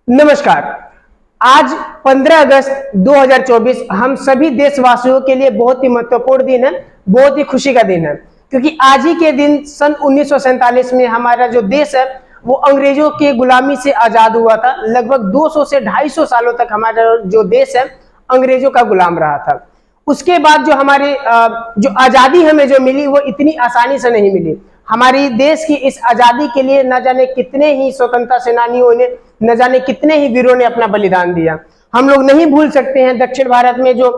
नमस्कार। आज 15 अगस्त 2024 हम सभी देशवासियों के लिए बहुत ही महत्वपूर्ण दिन है, बहुत ही खुशी का दिन है, क्योंकि आज ही के दिन सन 1947 में हमारा जो देश है वो अंग्रेजों की गुलामी से आजाद हुआ था। लगभग 200 से 250 सालों तक हमारा जो देश है अंग्रेजों का गुलाम रहा था। उसके बाद जो हमारी जो आजादी हमें जो मिली वो इतनी आसानी से नहीं मिली। हमारी देश की इस आजादी के लिए न जाने कितने ही स्वतंत्रता सेनानियों ने, न जाने कितने ही वीरों ने अपना बलिदान दिया। हम लोग नहीं भूल सकते हैं दक्षिण भारत में जो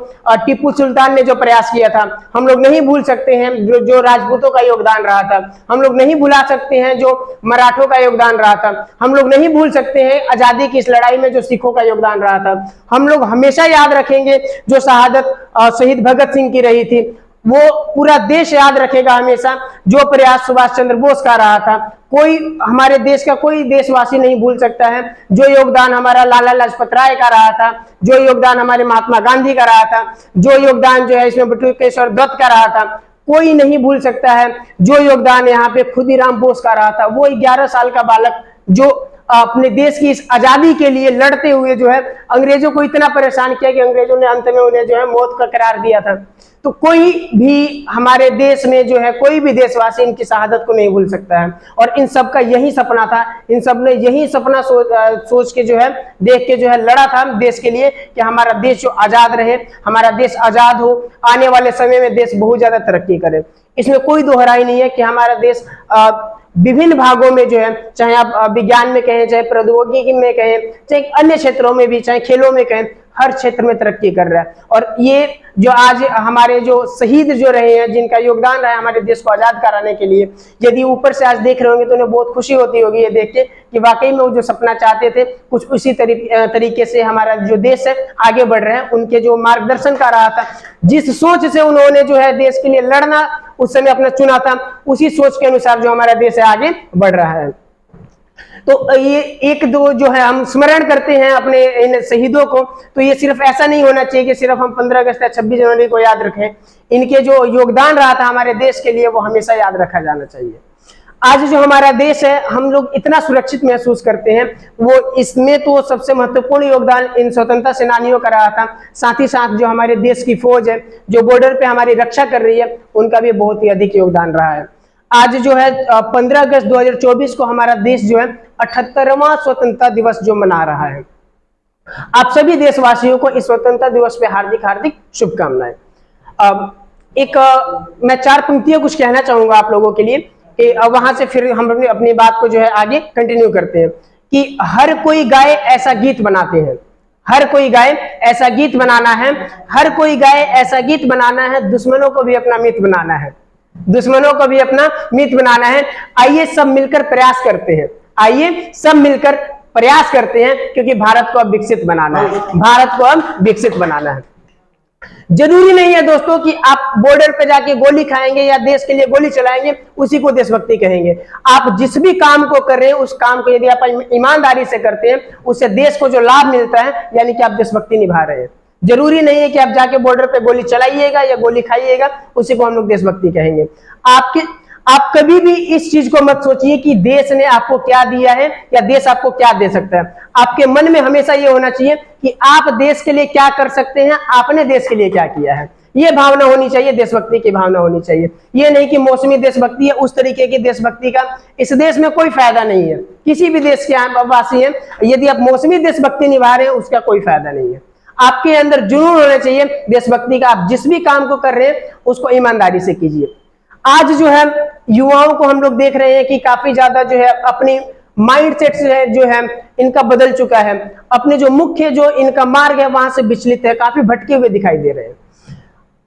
टीपू सुल्तान ने जो प्रयास किया था। हम लोग नहीं भूल सकते हैं जो राजपूतों का योगदान रहा था। हम लोग नहीं भुला सकते हैं जो मराठों का योगदान रहा था। हम लोग नहीं भूल सकते हैं आजादी की इस लड़ाई में जो सिखों का योगदान रहा था। हम लोग हमेशा याद रखेंगे जो शहादत शहीद भगत सिंह की रही थी। वो पूरा देश याद रखेगा हमेशा जो प्रयास सुभाष चंद्र बोस का रहा था। कोई हमारे देश का कोई देशवासी नहीं भूल सकता है जो योगदान हमारा लाला लाजपत राय का रहा था, जो योगदान हमारे महात्मा गांधी का रहा था, जो योगदान जो है इसमें बटुकेश्वर दत्त का रहा था। कोई नहीं भूल सकता है जो योगदान यहाँ पे खुदीराम बोस का रहा था। वो 11 साल का बालक जो अपने देश की इस आजादी के लिए लड़ते हुए जो है अंग्रेजों को इतना परेशान किया कि अंग्रेजों ने अंत में उन्हें जो है मौत का करार दिया था। तो कोई भी हमारे देश में जो है कोई भी देशवासी इनकी शहादत को नहीं भूल सकता है। और इन सब का यही सपना था, इन सब ने यही सपना सोच के जो है देख के जो है लड़ा था देश के लिए कि हमारा देश जो आजाद रहे, हमारा देश आजाद हो, आने वाले समय में देश बहुत ज्यादा तरक्की करे। इसमें कोई दोहराई नहीं है कि हमारा देश विभिन्न भागों में जो है, चाहे आप विज्ञान में कहें, चाहे प्रौद्योगिकी में कहें, चाहे अन्य क्षेत्रों में भी, चाहे खेलों में कहें, हर क्षेत्र में तरक्की कर रहा है। और ये जो आज हमारे जो शहीद जो रहे हैं, जिनका योगदान रहा है हमारे देश को आजाद कराने के लिए, यदि ऊपर से आज देख रहे होंगे तो उन्हें बहुत खुशी होती होगी ये देख के कि वाकई में वो जो सपना चाहते थे कुछ उसी तरीके से हमारा जो देश है आगे बढ़ रहे हैं। उनके जो मार्गदर्शन का रहा था, जिस सोच से उन्होंने जो है देश के लिए लड़ना उस समय अपना चुना था, उसी सोच के अनुसार जो हमारा देश है आगे बढ़ रहा है। तो ये एक दो जो है हम स्मरण करते हैं अपने इन शहीदों को, तो ये सिर्फ ऐसा नहीं होना चाहिए कि सिर्फ हम 15 अगस्त या 26 जनवरी को याद रखें। इनके जो योगदान रहा था हमारे देश के लिए वो हमेशा याद रखा जाना चाहिए। आज जो हमारा देश है हम लोग इतना सुरक्षित महसूस करते हैं, वो इसमें तो सबसे महत्वपूर्ण योगदान इन स्वतंत्रता सेनानियों का रहा था। साथ ही साथ जो हमारे देश की फौज है जो बॉर्डर पे हमारी रक्षा कर रही है, उनका भी बहुत ही अधिक योगदान रहा है। आज जो है 15 अगस्त 2024 को हमारा देश जो है 78वां स्वतंत्रता दिवस जो मना रहा है। आप सभी देशवासियों को इस स्वतंत्रता दिवस पे हार्दिक हार्दिक शुभकामनाएं। मैं 4 पंक्तियां कुछ कहना चाहूंगा आप लोगों के लिए कि वहां से फिर हम अपनी बात को जो है आगे कंटिन्यू करते हैं कि हर कोई गाय ऐसा गीत बनाते हैं, हर कोई गाय ऐसा गीत बनाना है, हर कोई गाय ऐसा गीत बनाना है, दुश्मनों को भी अपना मित्र बनाना है, दुश्मनों को भी अपना मित्र बनाना है। आइए सब मिलकर प्रयास करते हैं, आइए सब मिलकर प्रयास करते हैं, क्योंकि भारत को अब विकसित बनाना है, भारत को अब विकसित बनाना है। जरूरी नहीं है दोस्तों कि आप बॉर्डर पे जाके गोली खाएंगे या देश के लिए गोली चलाएंगे उसी को देशभक्ति कहेंगे। आप जिस भी काम को कर रहे हैं उस काम को यदि आप ईमानदारी से करते हैं, उससे देश को जो लाभ मिलता है यानी कि आप देशभक्ति निभा रहे हैं। जरूरी नहीं है कि आप जाके बॉर्डर पे गोली चलाइएगा या गोली खाइएगा, उसी को हम लोग देशभक्ति कहेंगे। आप कभी भी इस चीज को मत सोचिए कि देश ने आपको क्या दिया है या देश आपको क्या दे सकता है। आपके मन में हमेशा ये होना चाहिए कि आप देश के लिए क्या कर सकते हैं, आपने देश के लिए क्या किया है। ये भावना होनी चाहिए, देशभक्ति की भावना होनी चाहिए। ये नहीं कि मौसमी देशभक्ति है, उस तरीके की देशभक्ति का इस देश में कोई फायदा नहीं है। किसी भी देश के वासी हैं, यदि आप मौसमी देशभक्ति निभा रहे हैं उसका कोई फायदा नहीं है। आपके अंदर जुनून होना चाहिए देशभक्ति का। आप जिस भी काम को कर रहे हैं उसको ईमानदारी से कीजिए। आज जो है युवाओं को हम लोग देख रहे हैं कि काफी ज्यादा जो है अपनी माइंडसेट जो है इनका बदल चुका है। अपने जो मुख्य जो इनका मार्ग है वहां से विचलित है, काफी भटके हुए दिखाई दे रहे हैं।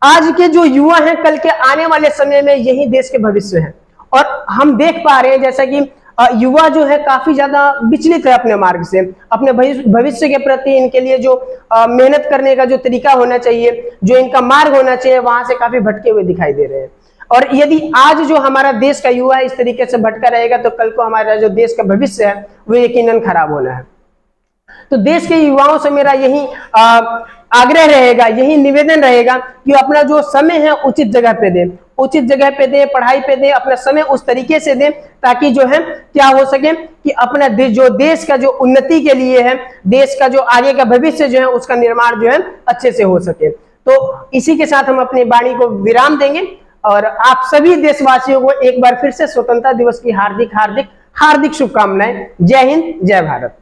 आज के जो युवा हैं कल के आने वाले समय में यही देश के भविष्य हैं। और हम देख पा रहे हैं जैसा कि युवा जो है काफी ज्यादा विचलित है अपने मार्ग से, अपने भविष्य के प्रति इनके लिए जो मेहनत करने का जो तरीका होना चाहिए, जो इनका मार्ग होना चाहिए, वहां से काफी भटके हुए दिखाई दे रहे हैं। और यदि आज जो हमारा देश का युवा इस तरीके से भटका रहेगा तो कल को हमारा जो देश का भविष्य है वो यकीनन खराब होना है। तो देश के युवाओं से मेरा यही आग्रह रहेगा, यही निवेदन रहेगा कि अपना जो समय है उचित जगह पे दें, उचित जगह पे दें, पढ़ाई पे दें, अपना समय उस तरीके से दें ताकि जो है क्या हो सके कि अपना जो देश का जो उन्नति के लिए है, देश का जो आगे का भविष्य जो है उसका निर्माण जो है अच्छे से हो सके। तो इसी के साथ हम अपनी वाणी को विराम देंगे और आप सभी देशवासियों को एक बार फिर से स्वतंत्रता दिवस की हार्दिक हार्दिक हार्दिक शुभकामनाएं। जय हिंद, जय भारत।